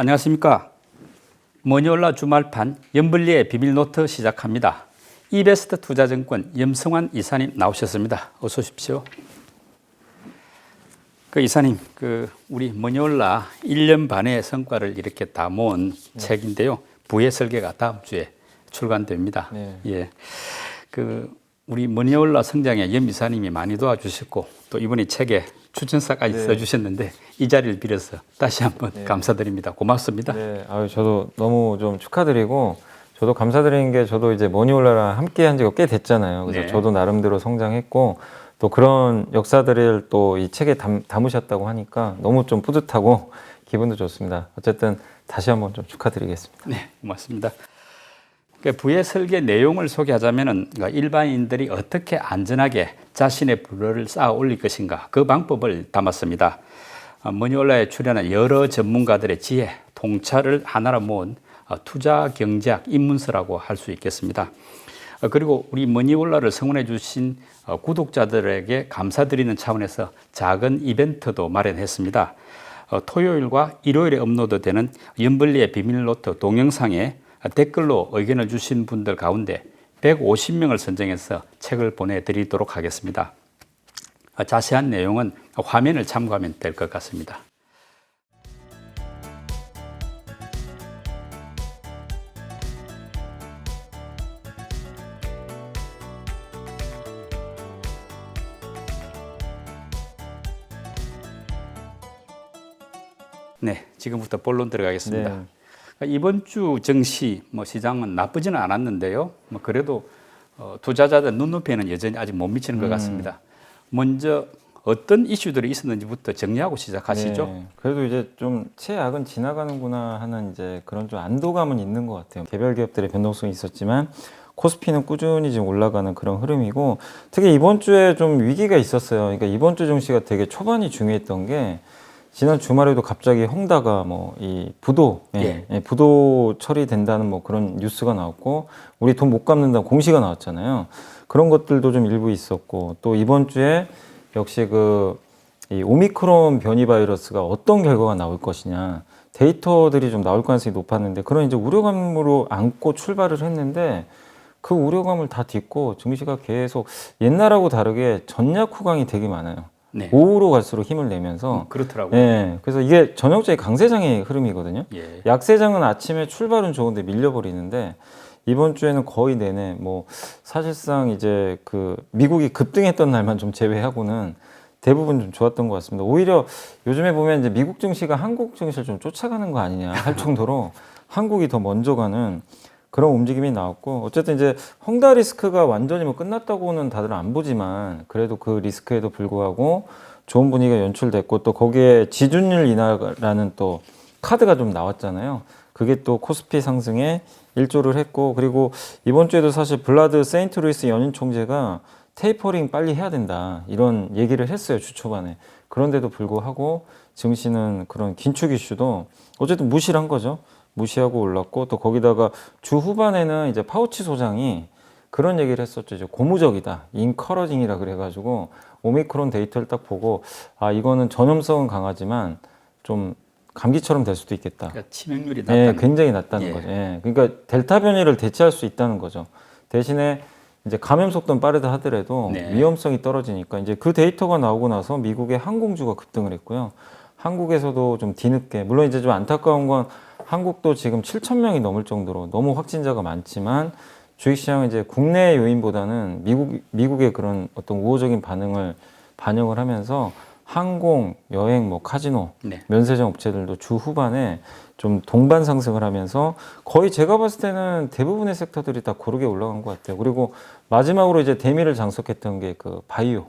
안녕하십니까. 머니올라 주말판 염블리의 비밀노트 시작합니다. 이베스트 투자증권 염성환 이사님 나오셨습니다. 어서 오십시오. 이사님, 우리 머니올라 1년 반의 성과를 이렇게 다 모은 책인데요. 부의 설계가 다음 주에 출간됩니다. 네. 예. 우리 머니올라 성장에 염 이사님이 많이 도와주셨고, 또 이번에 책에 추천사까지 써주셨는데, 이 자리를 빌어서 다시 한번 감사드립니다. 고맙습니다. 네, 저도 너무 좀 축하드리고, 저도 감사드리는 게 저도 이제 머니올라랑 함께 한 지가 꽤 됐잖아요. 그래서 저도 나름대로 성장했고, 또 그런 역사들을 또 이 책에 담으셨다고 하니까 너무 좀 뿌듯하고 기분도 좋습니다. 어쨌든 다시 한번 좀 축하드리겠습니다. 네, 고맙습니다. 부의 설계 내용을 소개하자면은 일반인들이 어떻게 안전하게 자신의 부를 쌓아 올릴 것인가, 그 방법을 담았습니다. 머니올라에 출연한 여러 전문가들의 지혜, 통찰을 하나로 모은 투자 경제학 입문서라고 할 수 있겠습니다. 그리고 우리 머니올라를 성원해 주신 구독자들에게 감사드리는 차원에서 작은 이벤트도 마련했습니다. 토요일과 일요일에 업로드되는 염블리의 비밀노트 동영상에 댓글로 의견을 주신 분들 가운데 150명을 선정해서 책을 보내드리도록 하겠습니다. 자세한 내용은 화면을 참고하면 될 것 같습니다. 네, 지금부터 본론 들어가겠습니다. 네. 이번 주 증시 시장은 나쁘지는 않았는데요. 그래도 투자자들 눈높이에는 여전히 아직 못 미치는 것 같습니다. 먼저 어떤 이슈들이 있었는지부터 정리하고 시작하시죠. 네, 그래도 이제 좀 최악은 지나가는구나 하는 이제 그런 좀 안도감은 있는 것 같아요. 개별 기업들의 변동성이 있었지만 코스피는 꾸준히 지금 올라가는 그런 흐름이고, 특히 이번 주에 좀 위기가 있었어요. 그러니까 이번 주 증시가 되게 초반이 중요했던 게, 지난 주말에도 갑자기 헝다가 이 부도, 부도 처리된다는 그런 뉴스가 나왔고, 우리 돈 못 갚는다는 공시가 나왔잖아요. 그런 것들도 좀 일부 있었고, 또 이번 주에 역시 이 오미크론 변이 바이러스가 어떤 결과가 나올 것이냐, 데이터들이 좀 나올 가능성이 높았는데, 그런 이제 우려감으로 안고 출발을 했는데, 그 우려감을 다 딛고 증시가 계속 옛날하고 다르게 전략 후강이 되게 많아요. 네. 오후로 갈수록 힘을 내면서 그렇더라고요. 네, 그래서 이게 전형적인 강세장의 흐름이거든요. 예. 약세장은 아침에 출발은 좋은데 밀려버리는데, 이번 주에는 거의 내내 사실상 이제 미국이 급등했던 날만 좀 제외하고는 대부분 좀 좋았던 것 같습니다. 오히려 요즘에 보면 이제 미국 증시가 한국 증시를 좀 쫓아가는 거 아니냐 할 정도로 한국이 더 먼저 가는 그런 움직임이 나왔고, 어쨌든 이제 헝다 리스크가 완전히 끝났다고는 다들 안 보지만, 그래도 그 리스크에도 불구하고 좋은 분위기가 연출됐고, 또 거기에 지준율 인하라는 또 카드가 좀 나왔잖아요. 그게 또 코스피 상승에 일조를 했고, 그리고 이번 주에도 사실 블라드 세인트루이스 연인 총재가 테이퍼링 빨리 해야 된다, 이런 얘기를 했어요, 주 초반에. 그런데도 불구하고 증시는 그런 긴축 이슈도 어쨌든 무시를 한 거죠. 무시하고 올랐고, 또 거기다가 주 후반에는 이제 파우치 소장이 그런 얘기를 했었죠. 이제 고무적이다, 인커러징이라 그래가지고 오미크론 데이터를 딱 보고, 이거는 전염성은 강하지만 좀 감기처럼 될 수도 있겠다. 그러니까 치명률이 낮다는. 네, 굉장히 낮다는 거죠. 예, 그러니까 델타 변이를 대체할 수 있다는 거죠. 대신에 이제 감염 속도는 빠르다 하더라도 위험성이 떨어지니까, 이제 그 데이터가 나오고 나서 미국의 항공주가 급등을 했고요. 한국에서도 좀 뒤늦게, 물론 이제 좀 안타까운 건 한국도 지금 7,000명이 넘을 정도로 너무 확진자가 많지만, 주식시장은 이제 국내 요인보다는 미국의 그런 어떤 우호적인 반응을 반영을 하면서 항공, 여행, 카지노, 면세점 업체들도 주 후반에 좀 동반 상승을 하면서 거의 제가 봤을 때는 대부분의 섹터들이 다 고르게 올라간 것 같아요. 그리고 마지막으로 이제 대미를 장석했던 게 바이오.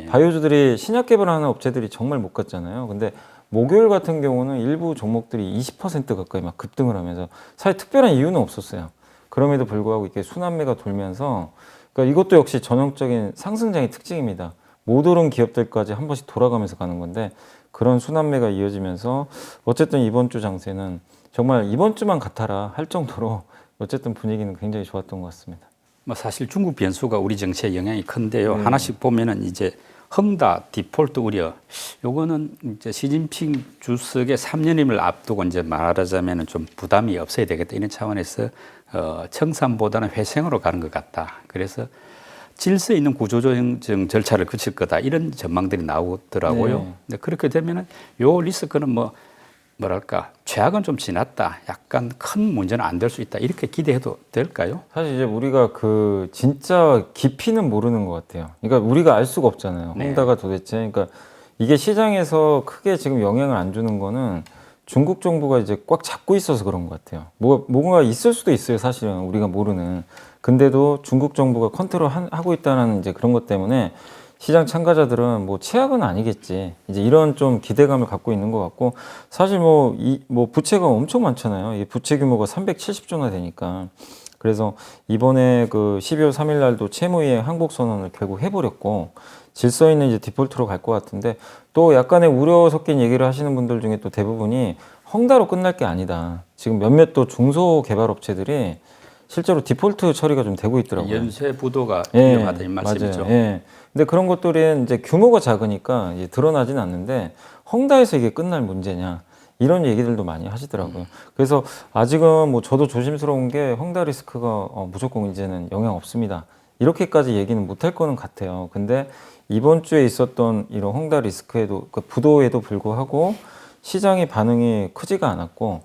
바이오주들이 신약 개발하는 업체들이 정말 못 갔잖아요. 근데 목요일 같은 경우는 일부 종목들이 20% 가까이 막 급등을 하면서, 사실 특별한 이유는 없었어요. 그럼에도 불구하고 이렇게 순환매가 돌면서, 그러니까 이것도 역시 전형적인 상승장의 특징입니다. 못 오른 기업들까지 한 번씩 돌아가면서 가는 건데, 그런 순환매가 이어지면서 어쨌든 이번 주 장세는 정말 이번 주만 같아라 할 정도로 어쨌든 분위기는 굉장히 좋았던 것 같습니다. 사실 중국 변수가 우리 정치에 영향이 큰데요. 하나씩 보면은 이제 헝다 디폴트 우려. 요거는 이제 시진핑 주석의 3년임을 앞두고 이제 말하자면 좀 부담이 없어야 되겠다 이런 차원에서 청산보다는 회생으로 가는 것 같다. 그래서 질서 있는 구조조정 절차를 거칠 거다 이런 전망들이 나오더라고요. 네. 근데 그렇게 되면은 요 리스크는 뭐랄까 최악은 좀 지났다. 약간 큰 문제는 안 될 수 있다. 이렇게 기대해도 될까요? 사실 이제 우리가 그 진짜 깊이는 모르는 것 같아요. 그러니까 우리가 알 수가 없잖아요. 네. 헝다가 도대체 그러니까 이게 시장에서 크게 지금 영향을 안 주는 거는 중국 정부가 이제 꽉 잡고 있어서 그런 것 같아요. 뭔가 있을 수도 있어요. 사실은 우리가 모르는. 근데도 중국 정부가 컨트롤 하고 있다는 이제 그런 것 때문에 시장 참가자들은 뭐 최악은 아니겠지. 이제 이런 좀 기대감을 갖고 있는 것 같고 사실 뭐 부채가 엄청 많잖아요. 이 부채 규모가 370조나 되니까. 그래서 이번에 그 12월 3일 날도 채무이행 항복 선언을 결국 해버렸고 질서 있는 이제 디폴트로 갈 것 같은데 또 약간의 우려 섞인 얘기를 하시는 분들 중에 또 대부분이 헝다로 끝날 게 아니다. 지금 몇몇 또 중소개발업체들이 실제로 디폴트 처리가 좀 되고 있더라고요. 연쇄 부도가 예, 위험하다 이 말씀이죠. 맞아요. 예. 근데 그런 것들은 이제 규모가 작으니까 이제 드러나진 않는데 헝다에서 이게 끝날 문제냐 이런 얘기들도 많이 하시더라고요. 그래서 아직은 뭐 저도 조심스러운 게 헝다 리스크가 무조건 이제는 영향 없습니다. 이렇게까지 얘기는 못할 거는 같아요. 근데 이번 주에 있었던 이런 헝다 리스크에도 그 부도에도 불구하고 시장의 반응이 크지가 않았고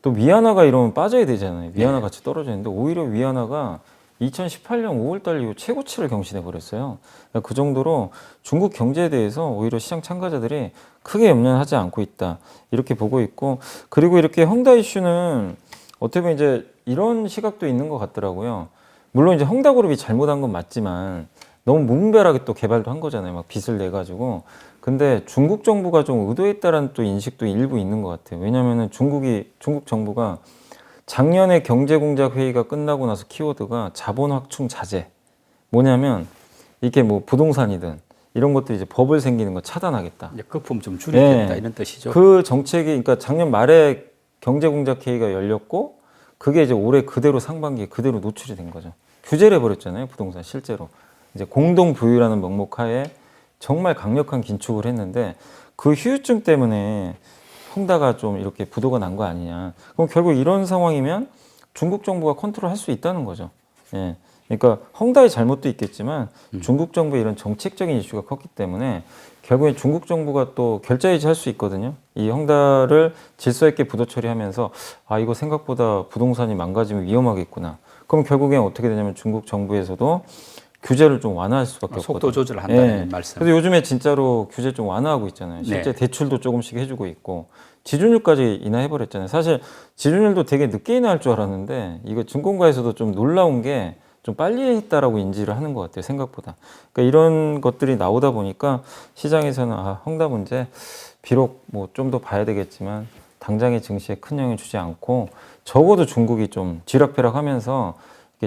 또 위안화가 이러면 빠져야 되잖아요. 위안화 같이 떨어졌는데 오히려 위안화가 2018년 5월달 이후 최고치를 경신해 버렸어요. 그러니까 그 정도로 중국 경제에 대해서 오히려 시장 참가자들이 크게 염려하지 않고 있다 이렇게 보고 있고 그리고 이렇게 헝다 이슈는 어떻게 보면 이제 이런 시각도 있는 것 같더라고요. 물론 이제 헝다그룹이 잘못한 건 맞지만 너무 무분별하게 또 개발도 한 거잖아요. 막 빚을 내 가지고. 근데 중국 정부가 좀 의도했다라는 또 인식도 일부 있는 것 같아요. 왜냐하면은 중국 정부가 작년에 경제공작 회의가 끝나고 나서 키워드가 자본 확충 자제. 뭐냐면 이게 뭐 부동산이든 이런 것들이 이제 버블 생기는 거 차단하겠다. 이제 거품 좀 줄이겠다 네. 이런 뜻이죠. 그 정책이 그러니까 작년 말에 경제공작 회의가 열렸고 그게 이제 올해 그대로 상반기에 그대로 노출이 된 거죠. 규제를 해버렸잖아요. 부동산 실제로. 이제 공동 부유라는 명목 하에 정말 강력한 긴축을 했는데 그 후유증 때문에 헝다가 좀 이렇게 부도가 난 거 아니냐. 그럼 결국 이런 상황이면 중국 정부가 컨트롤할 수 있다는 거죠. 예. 그러니까 헝다의 잘못도 있겠지만 중국 정부의 이런 정책적인 이슈가 컸기 때문에 결국엔 중국 정부가 또 결자해지 할 수 있거든요. 이 헝다를 질서 있게 부도 처리하면서 아 이거 생각보다 부동산이 망가지면 위험하겠구나. 그럼 결국엔 어떻게 되냐면 중국 정부에서도 규제를 좀 완화할 수밖에 없거든요. 속도 조절한다는 말씀. 그래서 요즘에 진짜로 규제 좀 완화하고 있잖아요. 실제 대출도 조금씩 해주고 있고 지준율까지 인하해버렸잖아요. 사실 지준율도 되게 늦게 인하할 줄 알았는데 이거 증권가에서도 좀 놀라운 게 좀 빨리 했다라고 인지를 하는 것 같아요. 생각보다. 그러니까 이런 것들이 나오다 보니까 시장에서는 아, 헝다 문제 비록 뭐 좀 더 봐야 되겠지만 당장의 증시에 큰 영향을 주지 않고 적어도 중국이 좀 쥐락펴락하면서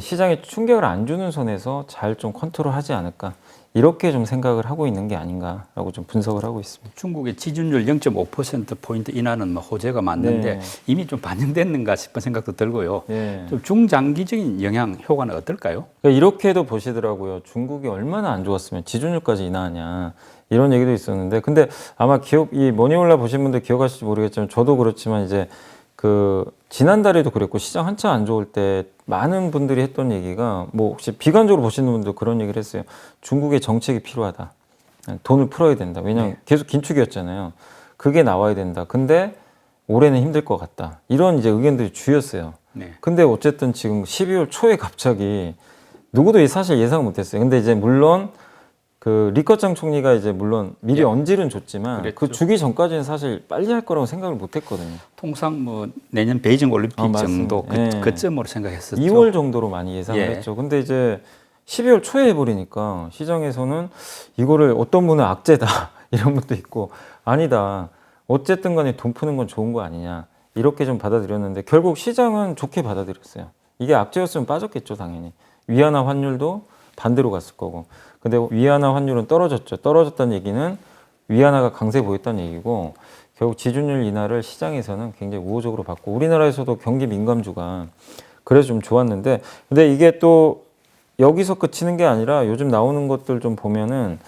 시장에 충격을 안 주는 선에서 잘 좀 컨트롤하지 않을까 이렇게 좀 생각을 하고 있는 게 아닌가라고 좀 분석을 하고 있습니다. 중국의 지준율 0.5%포인트 인하는 뭐 호재가 맞는데 이미 좀 반영됐는가 싶은 생각도 들고요. 좀 중장기적인 영향 효과는 어떨까요? 그러니까 이렇게도 보시더라고요. 중국이 얼마나 안 좋았으면 지준율까지 인하하냐 이런 얘기도 있었는데 근데 아마 이 머니올라 보신 분들 기억하실지 모르겠지만 저도 그렇지만 이제 그 지난달에도 그랬고 시장 한참 안 좋을 때 많은 분들이 했던 얘기가 뭐 혹시 비관적으로 보시는 분도 그런 얘기를 했어요. 중국의 정책이 필요하다. 돈을 풀어야 된다. 왜냐하면 계속 긴축이었잖아요. 그게 나와야 된다. 근데 올해는 힘들 것 같다. 이런 이제 의견들이 주였어요. 근데 어쨌든 지금 12월 초에 갑자기 누구도 사실 예상 못했어요. 근데 이제 물론 그 리커창 총리가 이제 물론 미리 언질은 줬지만 그랬죠. 그 주기 전까지는 사실 빨리 할 거라고 생각을 못했거든요. 통상 뭐 내년 베이징 올림픽 정도 그쯤으로 생각했었죠. 2월 정도로 많이 예상을 했죠. 근데 이제 12월 초에 해버리니까 시장에서는 이거를 어떤 분은 악재다 이런 분도 있고 아니다. 어쨌든 간에 돈 푸는 건 좋은 거 아니냐 이렇게 좀 받아들였는데 결국 시장은 좋게 받아들였어요. 이게 악재였으면 빠졌겠죠 당연히. 위안화 환율도 반대로 갔을 거고. 근데 위안화 환율은 떨어졌죠. 떨어졌다는 얘기는 위안화가 강세 보였다는 얘기고 결국 지준율 인하를 시장에서는 굉장히 우호적으로 봤고 우리나라에서도 경기 민감주가 그래서 좀 좋았는데 근데 이게 또 여기서 그치는 게 아니라 요즘 나오는 것들 좀 보면은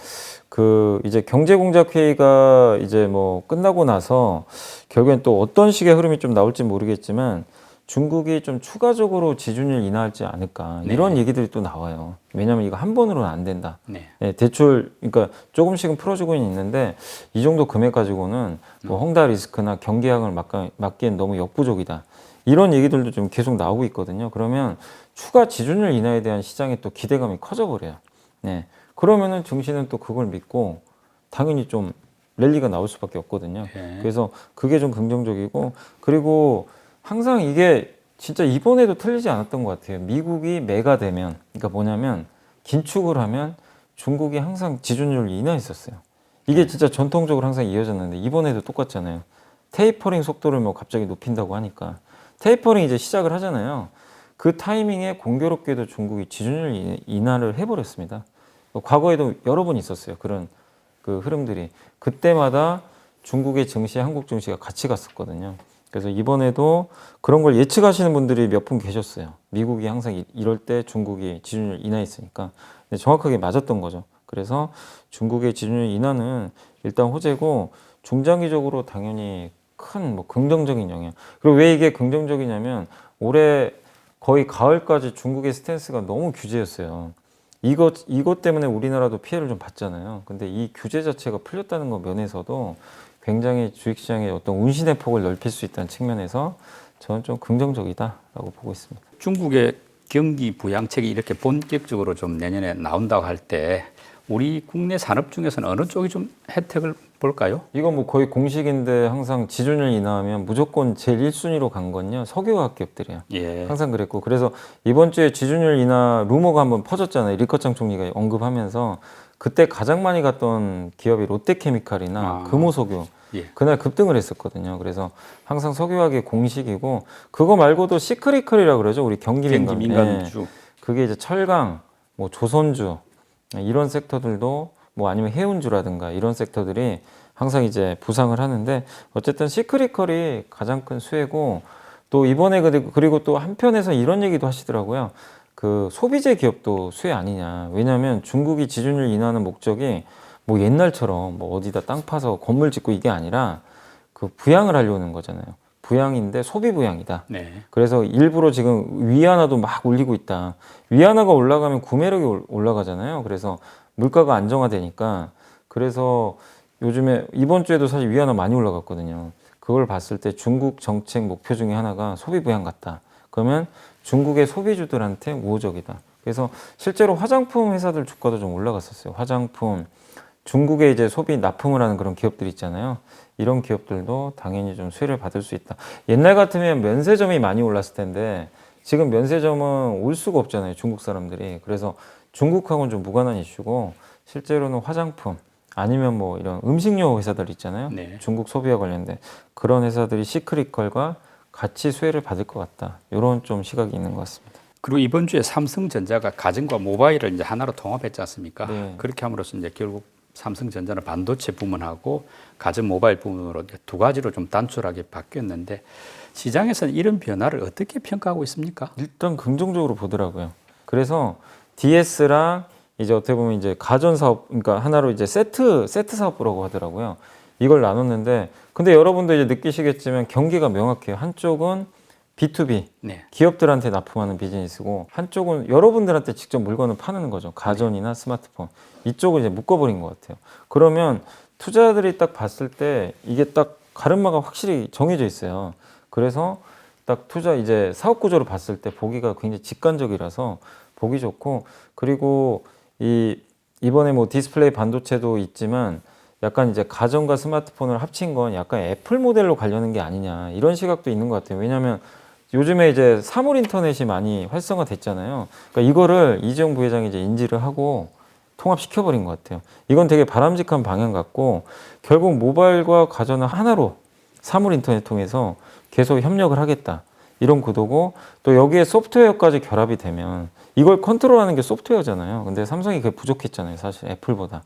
그 이제 경제공작회의가 이제 뭐 끝나고 나서 결국엔 또 어떤 식의 흐름이 좀 나올지 모르겠지만 중국이 좀 추가적으로 지준율 인하하지 않을까 네. 이런 얘기들이 또 나와요. 왜냐하면 이거 한 번으로는 안 된다. 네. 네, 대출 그러니까 조금씩은 풀어주고는 있는데 이 정도 금액 가지고는 뭐 헝다 리스크나 경기양을 막기엔 너무 역부족이다. 이런 얘기들도 좀 계속 나오고 있거든요. 그러면 추가 지준율 인하에 대한 시장의 또 기대감이 커져버려요. 네. 그러면은 증시는 또 그걸 믿고 당연히 좀 랠리가 나올 수밖에 없거든요. 네. 그래서 그게 좀 긍정적이고 그리고 항상 이게 진짜 이번에도 틀리지 않았던 것 같아요. 미국이 매가 되면 그러니까 뭐냐면 긴축을 하면 중국이 항상 지준율을 인하했었어요. 이게 진짜 전통적으로 항상 이어졌는데 이번에도 똑같잖아요. 테이퍼링 속도를 뭐 갑자기 높인다고 하니까 테이퍼링 이제 시작을 하잖아요. 그 타이밍에 공교롭게도 중국이 지준율 인하를 해버렸습니다. 과거에도 여러 번 있었어요. 그런 그 흐름들이. 그때마다 중국의 증시, 한국 증시가 같이 갔었거든요. 그래서 이번에도 그런 걸 예측하시는 분들이 몇 분 계셨어요. 미국이 항상 이럴 때 중국이 지준율 인하했으니까. 근데 정확하게 맞았던 거죠. 그래서 중국의 지준율 인하는 일단 호재고 중장기적으로 당연히 큰 뭐 긍정적인 영향. 그리고 왜 이게 긍정적이냐면 올해 거의 가을까지 중국의 스탠스가 너무 규제였어요. 이것 때문에 우리나라도 피해를 좀 봤잖아요. 근데 이 규제 자체가 풀렸다는 것 면에서도 굉장히 주식시장의 어떤 운신의 폭을 넓힐 수 있다는 측면에서 저는 좀 긍정적이다라고 보고 있습니다. 중국의 경기 부양책이 이렇게 본격적으로 좀 내년에 나온다고 할 때 우리 국내 산업 중에서는 어느 쪽이 좀 혜택을 볼까요? 이건 뭐 거의 공식인데 항상 지준율 인하하면 무조건 제일 1순위로 간 건요. 석유화학 기업들이에요. 예. 항상 그랬고 그래서 이번 주에 지준율 인하 루머가 한번 퍼졌잖아요. 리커창 총리가 언급하면서 그때 가장 많이 갔던 기업이 롯데케미칼이나 금호석유 예. 그날 급등을 했었거든요. 그래서 항상 석유화학이 공식이고 그거 말고도 시크리컬이라고 그러죠. 우리 경기 민감주. 그게 이제 철강, 뭐 조선주 이런 sek터들도 뭐 아니면 해운주라든가 이런 섹터들이 항상 이제 부상을 하는데 어쨌든 시크리컬이 가장 큰 수혜고 또 이번에 그리고 또 한편에서 이런 얘기도 하시더라고요. 그 소비재 기업도 수혜 아니냐. 왜냐하면 중국이 지준율 인하하는 목적이 뭐 옛날처럼 뭐 어디다 땅 파서 건물 짓고 이게 아니라 그 부양을 하려는 거잖아요. 부양인데 소비 부양이다. 네. 그래서 일부러 지금 위안화도 막 올리고 있다. 위안화가 올라가면 구매력이 올라가잖아요. 그래서 물가가 안정화되니까 그래서 요즘에 이번 주에도 사실 위안화 많이 올라갔거든요. 그걸 봤을 때 중국 정책 목표 중에 하나가 소비 부양 같다. 그러면 중국의 소비주들한테 우호적이다. 그래서 실제로 화장품 회사들 주가도 좀 올라갔었어요. 화장품, 중국에 이제 소비 납품을 하는 그런 기업들 있잖아요. 이런 기업들도 당연히 좀 수혜를 받을 수 있다. 옛날 같으면 면세점이 많이 올랐을 텐데 지금 면세점은 올 수가 없잖아요. 중국 사람들이. 그래서 중국하고는 좀 무관한 이슈고 실제로는 화장품 아니면 뭐 이런 음식료 회사들 있잖아요. 네. 중국 소비와 관련된 그런 회사들이 시크리컬과 같이 수혜를 받을 것 같다. 이런 좀 시각이 있는 것 같습니다. 그리고 이번 주에 삼성전자가 가전과 모바일을 이제 하나로 통합했지 않습니까? 네. 그렇게 함으로써 이제 결국 삼성전자는 반도체 부문하고 가전 모바일 부문으로 두 가지로 좀 단순하게 바뀌었는데 시장에서는 이런 변화를 어떻게 평가하고 있습니까? 일단 긍정적으로 보더라고요. 그래서 DS랑 이제 어떻게 보면 이제 가전 사업, 그러니까 하나로 이제 세트 사업부라고 하더라고요. 이걸 나눴는데, 근데 여러분도 이제 느끼시겠지만 경계가 명확해요. 한쪽은 B2B, 네. 기업들한테 납품하는 비즈니스고, 한쪽은 여러분들한테 직접 물건을 파는 거죠. 가전이나 스마트폰. 이쪽을 이제 묶어버린 것 같아요. 그러면 투자자들이 딱 봤을 때 이게 딱 가름마가 확실히 정해져 있어요. 그래서 딱 이제 사업 구조로 봤을 때 보기가 굉장히 직관적이라서 보기 좋고, 그리고 이번에 뭐 디스플레이 반도체도 있지만 약간 이제 가전과 스마트폰을 합친 건 약간 애플 모델로 가려는 게 아니냐 이런 시각도 있는 것 같아요. 왜냐하면 요즘에 이제 사물 인터넷이 많이 활성화됐잖아요. 그러니까 이거를 이재용 부회장이 이제 인지를 하고 통합시켜버린 것 같아요. 이건 되게 바람직한 방향 같고 결국 모바일과 가전을 하나로 사물 인터넷 통해서 계속 협력을 하겠다. 이런 구도고 또 여기에 소프트웨어까지 결합이 되면 이걸 컨트롤하는 게 소프트웨어잖아요. 근데 삼성이 그게 부족했잖아요. 사실 애플보다.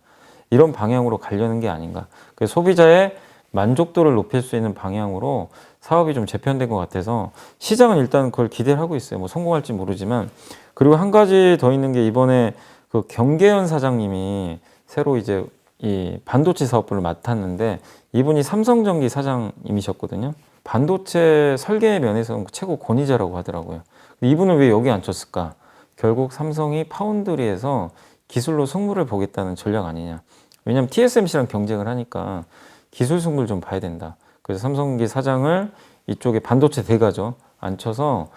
이런 방향으로 가려는 게 아닌가. 그래서 소비자의 만족도를 높일 수 있는 방향으로 사업이 좀 재편된 것 같아서 시장은 일단 그걸 기대를 하고 있어요. 뭐 성공할지 모르지만. 그리고 한 가지 더 있는 게 이번에 그 경계현 사장님이 새로 이제 이 반도체 사업부를 맡았는데 이분이 삼성전기 사장님이셨거든요. 반도체 설계 면에서는 최고 권위자라고 하더라고요. 이분은 왜 여기 앉혔을까? 결국 삼성이 파운드리에서 기술로 승부를 보겠다는 전략 아니냐. 왜냐하면 TSMC랑 경쟁을 하니까 기술 승부를 좀 봐야 된다. 그래서 삼성전기 사장을 이쪽에 반도체 대가죠. 앉혀서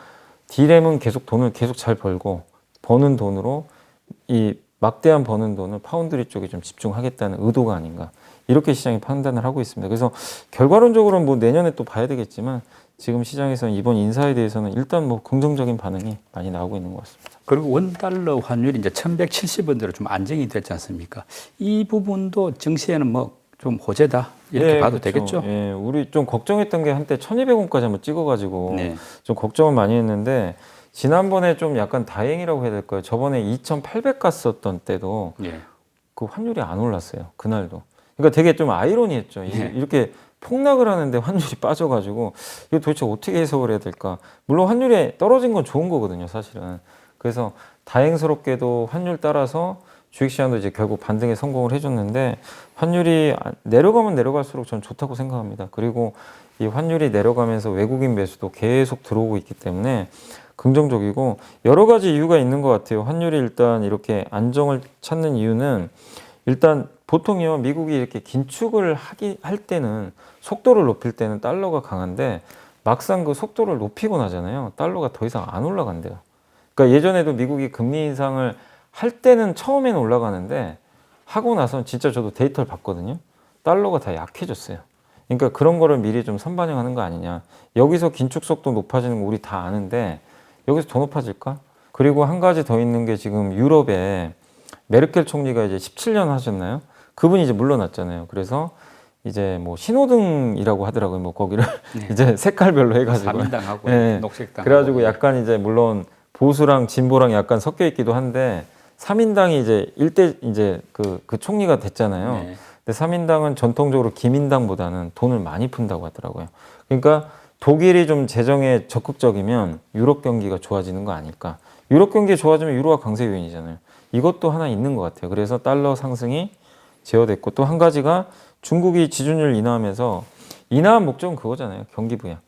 D램은 계속 돈을 계속 잘 벌고 버는 돈으로 이 막대한 버는 돈을 파운드리 쪽에 좀 집중하겠다는 의도가 아닌가. 이렇게 시장이 판단을 하고 있습니다. 그래서 결과론적으로는 뭐 내년에 또 봐야 되겠지만 지금 시장에서는 이번 인사에 대해서는 일단 뭐 긍정적인 반응이 많이 나오고 있는 것 같습니다. 그리고 원달러 환율이 이제 1170원대로 좀 안정이 됐지 않습니까? 이 부분도 증시에는 뭐 좀 호재다 이렇게 봐도 그렇죠. 되겠죠? 예, 우리 좀 걱정했던 게 한때 1200원까지 한번 찍어가지고 네. 좀 걱정을 많이 했는데 지난번에 좀 약간 다행이라고 해야 될까요? 저번에 2800 갔었던 때도 예. 그 환율이 안 올랐어요. 그날도. 그러니까 되게 좀 아이러니했죠. 예. 이렇게 폭락을 하는데 환율이 빠져가지고 이거 도대체 어떻게 해석을 해야 될까? 물론 환율이 떨어진 건 좋은 거거든요, 사실은. 그래서 다행스럽게도 환율 따라서 주식시장도 이제 결국 반등에 성공을 해줬는데 환율이 내려가면 내려갈수록 전 좋다고 생각합니다. 그리고 이 환율이 내려가면서 외국인 매수도 계속 들어오고 있기 때문에 긍정적이고 여러 가지 이유가 있는 것 같아요. 환율이 일단 이렇게 안정을 찾는 이유는 일단 보통요 미국이 이렇게 긴축을 할 때는 속도를 높일 때는 달러가 강한데 막상 그 속도를 높이고 나잖아요. 달러가 더 이상 안 올라간대요. 그러니까 예전에도 미국이 금리 인상을 할 때는 처음에는 올라가는데 하고 나서는 진짜 저도 데이터를 봤거든요. 달러가 다 약해졌어요. 그러니까 그런 거를 미리 좀 선반영하는 거 아니냐. 여기서 긴축 속도 높아지는 거 우리 다 아는데 여기서 더 높아질까? 그리고 한 가지 더 있는 게 지금 유럽에 메르켈 총리가 이제 17년 하셨나요? 그분이 이제 물러났잖아요. 그래서 이제 뭐 신호등이라고 하더라고요. 뭐 거기를 네. 이제 색깔별로 해가지고. 사민당하고 네. 녹색당. 그래가지고 약간 이제 물론 보수랑 진보랑 약간 섞여 있기도 한데 3인당이 이제 이제 그 총리가 됐잖아요. 네. 근데 3인당은 전통적으로 기민당보다는 돈을 많이 푼다고 하더라고요. 그러니까 독일이 좀 재정에 적극적이면 유럽 경기가 좋아지는 거 아닐까. 유럽 경기 좋아지면 유로화 강세 요인이잖아요. 이것도 하나 있는 것 같아요. 그래서 달러 상승이 제어됐고 또 한 가지가 중국이 지준율 인하하면서 인하한 목적은 그거잖아요. 경기 부양.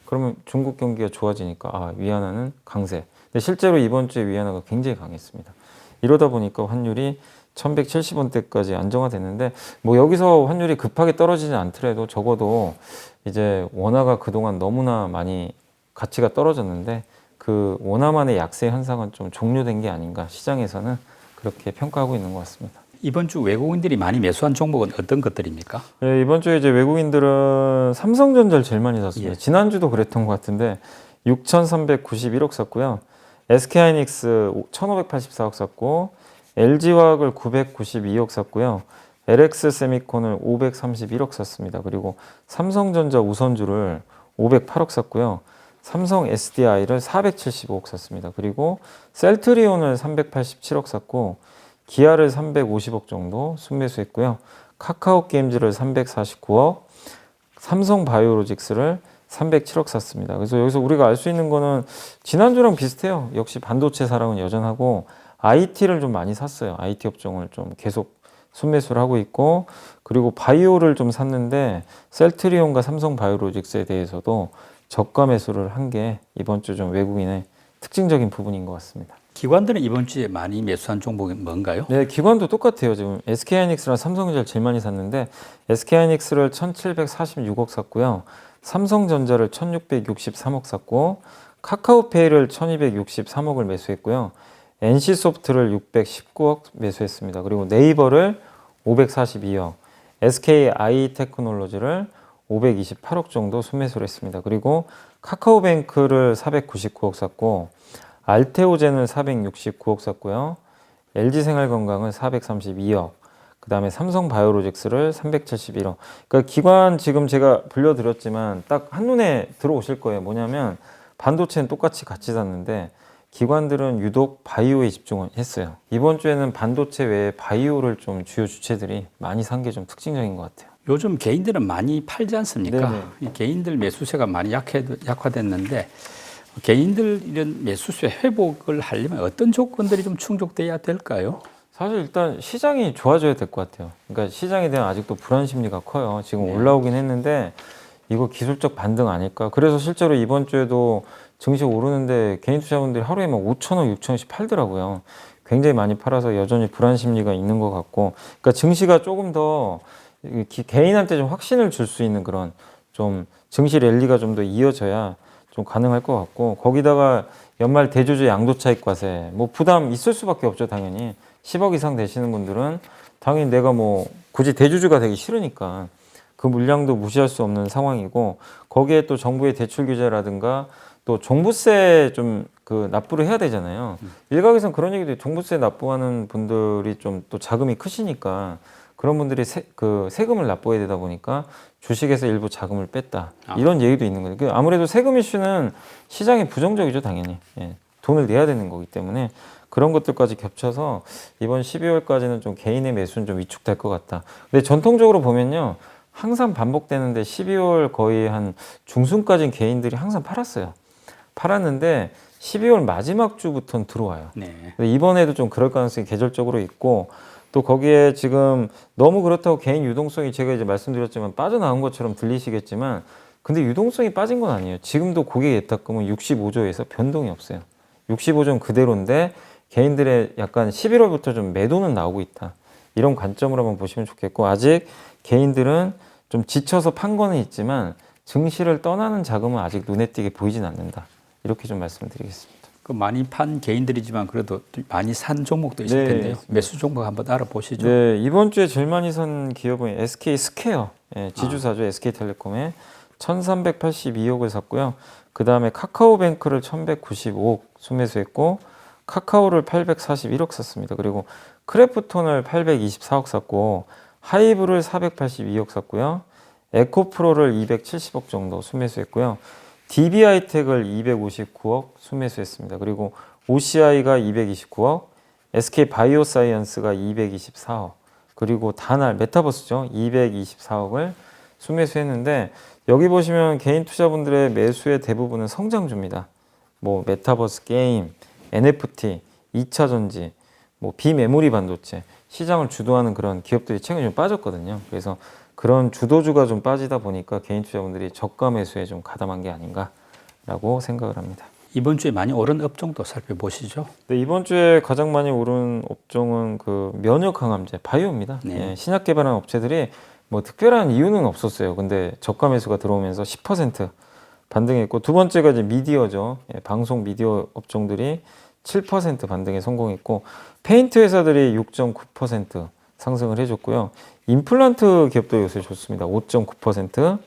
그러면 중국 경기가 좋아지니까 위안화는 강세. 근데 실제로 이번 주에 위안화가 굉장히 강했습니다. 이러다 보니까 환율이 1170원대까지 안정화됐는데 뭐 여기서 환율이 급하게 떨어지지 않더라도 적어도 이제 원화가 그동안 너무나 많이 가치가 떨어졌는데 그 원화만의 약세 현상은 좀 종료된 게 아닌가 시장에서는 그렇게 평가하고 있는 것 같습니다. 이번 주 외국인들이 많이 매수한 종목은 어떤 것들입니까? 네, 이번 주에 이제 외국인들은 삼성전자를 제일 많이 샀습니다. 예. 지난주도 그랬던 것 같은데 6,391억 샀고요. SK하이닉스 1,584억 샀고 LG화학을 992억 샀고요. LX세미콘을 531억 샀습니다. 그리고 삼성전자 우선주를 508억 샀고요. 삼성 SDI를 475억 샀습니다. 그리고 셀트리온을 387억 샀고 기아를 350억 정도 순매수했고요. 카카오게임즈를 349억, 삼성바이오로직스를 307억 샀습니다. 그래서 여기서 우리가 알 수 있는 거는 지난주랑 비슷해요. 역시 반도체 사랑은 여전하고 IT를 좀 많이 샀어요. IT 업종을 좀 계속 순매수를 하고 있고 그리고 바이오를 좀 샀는데 셀트리온과 삼성바이오로직스에 대해서도 저가 매수를 한 게 이번 주 좀 외국인의 특징적인 부분인 것 같습니다. 기관들은 이번 주에 많이 매수한 종목이 뭔가요? 네, 기관도 똑같아요. 지금 SK하이닉스랑 삼성전자를 제일 많이 샀는데 SK하이닉스를 1,746억 샀고요. 삼성전자를 1,663억 샀고 카카오페이를 1,263억을 매수했고요. NC소프트를 619억 매수했습니다. 그리고 네이버를 542억, SKI테크놀로지를 528억 정도 순매수를 했습니다. 그리고 카카오뱅크를 499억 샀고 알테오젠을 469억 샀고요. LG생활건강은 432억, 그 다음에 삼성바이오로직스를 371억. 그러니까 기관 지금 제가 불려드렸지만 딱 한눈에 들어오실 거예요. 뭐냐면 반도체는 똑같이 같이 샀는데 기관들은 유독 바이오에 집중을 했어요. 이번 주에는 반도체 외에 바이오를 좀 주요 주체들이 많이 산 게 좀 특징적인 것 같아요. 요즘 개인들은 많이 팔지 않습니까? 네네. 이 개인들 매수세가 많이 약화됐는데 개인들 이런 매수세 회복을 하려면 어떤 조건들이 좀 충족돼야 될까요? 사실 일단 시장이 좋아져야 될 것 같아요. 그러니까 시장에 대한 아직도 불안 심리가 커요. 지금 네. 올라오긴 했는데 이거 기술적 반등 아닐까? 그래서 실제로 이번 주에도 증시 오르는데 개인 투자분들이 하루에 막 5천원, 6천원씩 팔더라고요. 굉장히 많이 팔아서 여전히 불안 심리가 있는 것 같고, 그러니까 증시가 조금 더 개인한테 좀 확신을 줄 수 있는 그런 좀 증시 랠리가 좀 더 이어져야 좀 가능할 것 같고, 거기다가 연말 대주주 양도차익 과세 뭐 부담 있을 수밖에 없죠. 당연히 10억 이상 되시는 분들은 당연히 내가 뭐 굳이 대주주가 되기 싫으니까 그 물량도 무시할 수 없는 상황이고, 거기에 또 정부의 대출 규제라든가 또 종부세 좀 그 납부를 해야 되잖아요. 일각에서는 그런 얘기도 해요. 종부세 납부하는 분들이 좀 또 자금이 크시니까 그런 분들이 세금을 납부해야 되다 보니까 주식에서 일부 자금을 뺐다. 이런 얘기도 있는 거예요. 아무래도 세금 이슈는 시장에 부정적이죠, 당연히. 예, 돈을 내야 되는 거기 때문에 그런 것들까지 겹쳐서 이번 12월까지는 좀 개인의 매수는 좀 위축될 것 같다. 근데 전통적으로 보면요, 항상 반복되는데 12월 거의 한 중순까지는 개인들이 항상 팔았는데 12월 마지막 주부터는 들어와요. 네. 근데 이번에도 좀 그럴 가능성이 계절적으로 있고, 또 거기에 지금 너무 그렇다고 개인 유동성이 제가 이제 말씀드렸지만 빠져나온 것처럼 들리시겠지만, 근데 유동성이 빠진 건 아니에요. 지금도 고객 예탁금은 65조에서 변동이 없어요. 65조는 그대로인데 개인들의 약간 11월부터 좀 매도는 나오고 있다. 이런 관점으로 한번 보시면 좋겠고, 아직 개인들은 좀 지쳐서 판 거는 있지만 증시를 떠나는 자금은 아직 눈에 띄게 보이진 않는다. 이렇게 좀 말씀드리겠습니다. 그 많이 판 개인들이지만 그래도 많이 산 종목도 있을 네, 텐데요. 있습니다. 매수 종목 한번 알아보시죠. 네, 이번 주에 제일 많이 산 기업은 SK 스퀘어, 예, 지주사죠. SK텔레콤에 1,382억을 샀고요. 그 다음에 카카오뱅크를 1,195억 순매수했고, 카카오를 841억 샀습니다. 그리고 크래프톤을 824억 샀고, 하이브를 482억 샀고요. 에코프로를 270억 정도 순매수했고요. DB하이텍을 259억 순매수했습니다. 그리고 OCI가 229억, SK바이오사이언스가 224억, 그리고 다날 메타버스죠. 224억을 순매수했는데, 여기 보시면 개인 투자분들의 매수의 대부분은 성장주입니다. 뭐 메타버스 게임, NFT, 2차 전지, 뭐 비메모리 반도체, 시장을 주도하는 그런 기업들이 최근에 좀 빠졌거든요. 그래서 그런 주도주가 좀 빠지다 보니까 개인 투자분들이 저가 매수에 좀 가담한 게 아닌가라고 생각을 합니다. 이번 주에 많이 오른 업종도 살펴보시죠. 네, 이번 주에 가장 많이 오른 업종은 그 면역 강암제 바이오입니다. 네. 예, 신약 개발한 업체들이 뭐 특별한 이유는 없었어요. 근데 저가 매수가 들어오면서 10% 반등했고, 두 번째가 이제 미디어죠. 예, 방송 미디어 업종들이 7% 반등에 성공했고, 페인트 회사들이 6.9% 상승을 해줬고요. 임플란트 기업도 요새 좋습니다. 5.9%.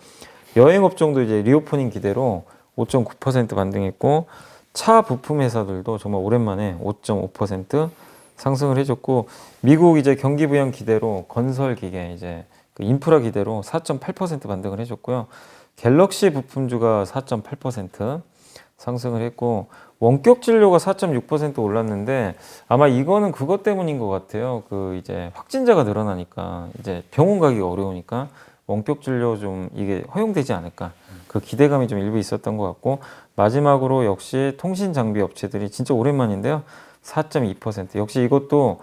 여행 업종도 이제 리오프닝 기대로 5.9% 반등했고, 차 부품 회사들도 정말 오랜만에 5.5% 상승을 해줬고, 미국 이제 경기 부양 기대로 건설 기계 이제 그 인프라 기대로 4.8% 반등을 해줬고요. 갤럭시 부품주가 4.8% 상승을 했고, 원격 진료가 4.6% 올랐는데 아마 이거는 그것 때문인 것 같아요. 그 이제 확진자가 늘어나니까 이제 병원 가기가 어려우니까 원격 진료 좀 이게 허용되지 않을까, 그 기대감이 좀 일부 있었던 것 같고, 마지막으로 역시 통신 장비 업체들이 진짜 오랜만인데요. 4.2%. 역시 이것도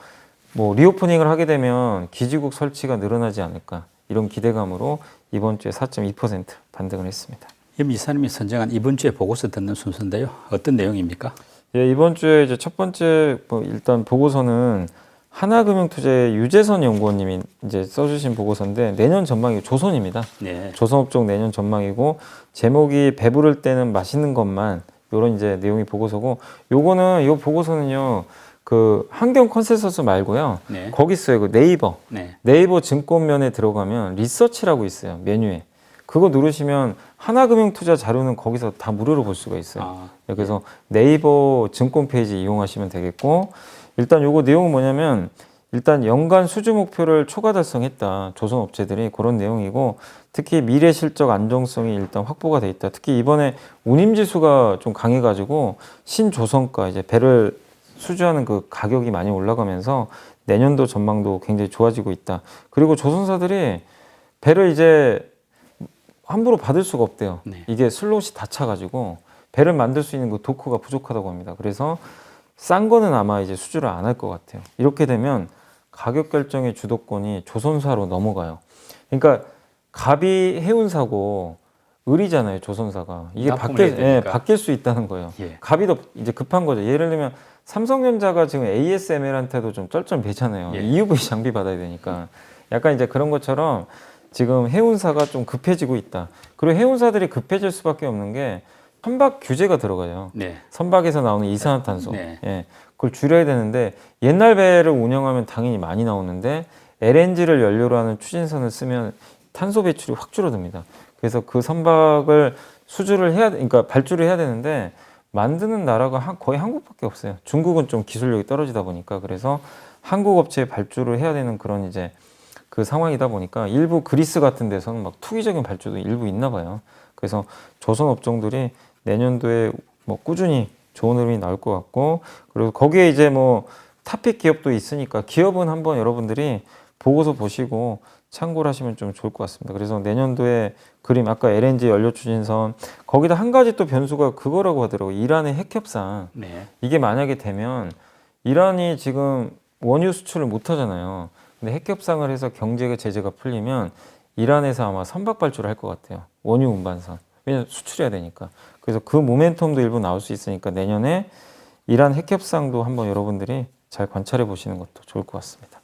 뭐 리오프닝을 하게 되면 기지국 설치가 늘어나지 않을까, 이런 기대감으로 이번 주에 4.2% 반등을 했습니다. 임 이사님이 선정한 이번 주에 보고서 듣는 순서인데요. 어떤 내용입니까? 예, 이번 주에 이제 첫 번째 일단 보고서는 하나금융투자의 유재선 연구원님이 이제 써주신 보고서인데, 내년 전망이 조선입니다. 네. 조선업종 내년 전망이고, 제목이 배부를 때는 맛있는 것만, 요런 이제 내용이 보고서고, 요 보고서는요, 그 환경 컨센서스 말고요. 네. 거기 있어요. 그 네이버. 네. 네이버 증권면에 들어가면 리서치라고 있어요. 메뉴에. 그거 누르시면 하나금융투자 자료는 거기서 다 무료로 볼 수가 있어요. 그래서 네이버 증권 페이지 이용하시면 되겠고, 일단 요거 내용은 뭐냐면, 일단 연간 수주 목표를 초과 달성했다. 조선 업체들이 그런 내용이고, 특히 미래 실적 안정성이 일단 확보가 돼 있다. 특히 이번에 운임 지수가 좀 강해가지고 신조선가 이제 배를 수주하는 그 가격이 많이 올라가면서 내년도 전망도 굉장히 좋아지고 있다. 그리고 조선사들이 배를 이제 함부로 받을 수가 없대요. 네. 이게 슬롯이 다 차가지고 배를 만들 수 있는 그 도크가 부족하다고 합니다. 그래서 싼 거는 아마 이제 수주를 안 할 것 같아요. 이렇게 되면 가격 결정의 주도권이 조선사로 넘어가요. 그러니까 갑이 해운사고 을이잖아요, 조선사가. 이게 납품을 해야 되니까. 바뀔 수 있다는 거예요. 예. 갑이 더 이제 급한 거죠. 예를 들면 삼성전자가 지금 ASML한테도 좀 쩔쩔매잖아요. 예. EUV 장비 받아야 되니까. 약간 이제 그런 것처럼 지금 해운사가 좀 급해지고 있다. 그리고 해운사들이 급해질 수밖에 없는 게 선박 규제가 들어가요. 네. 선박에서 나오는 이산화탄소. 네. 예, 그걸 줄여야 되는데 옛날 배를 운영하면 당연히 많이 나오는데 LNG를 연료로 하는 추진선을 쓰면 탄소 배출이 확 줄어듭니다. 그래서 그 선박을 수주를 해야, 그러니까 발주를 해야 되는데 만드는 나라가 거의 한국밖에 없어요. 중국은 좀 기술력이 떨어지다 보니까 그래서 한국 업체에 발주를 해야 되는 그런 이제 그 상황이다 보니까 일부 그리스 같은 데서는 막 투기적인 발주도 일부 있나 봐요. 그래서 조선 업종들이 내년도에 뭐 꾸준히 좋은 흐름이 나올 것 같고 그리고 거기에 이제 뭐 탑픽 기업도 있으니까 기업은 한번 여러분들이 보고서 보시고 참고를 하시면 좀 좋을 것 같습니다. 그래서 내년도에 그림 아까 LNG 연료 추진선 거기다 한 가지 또 변수가 그거라고 하더라고요. 이란의 핵 협상. 네. 이게 만약에 되면 이란이 지금 원유 수출을 못 하잖아요. 근데 핵 협상을 해서 경제가 제재가 풀리면 이란에서 아마 선박 발주를 할 것 같아요. 원유 운반선. 왜냐면 수출해야 되니까. 그래서 그 모멘텀도 일부 나올 수 있으니까 내년에 이란 핵 협상도 한번 여러분들이 잘 관찰해 보시는 것도 좋을 것 같습니다.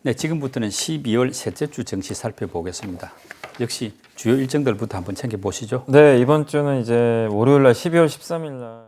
네, 지금부터는 12월 셋째 주 증시 살펴보겠습니다. 역시 주요 일정들부터 한번 챙겨보시죠. 네, 이번 주는 이제 월요일 날 12월 13일 날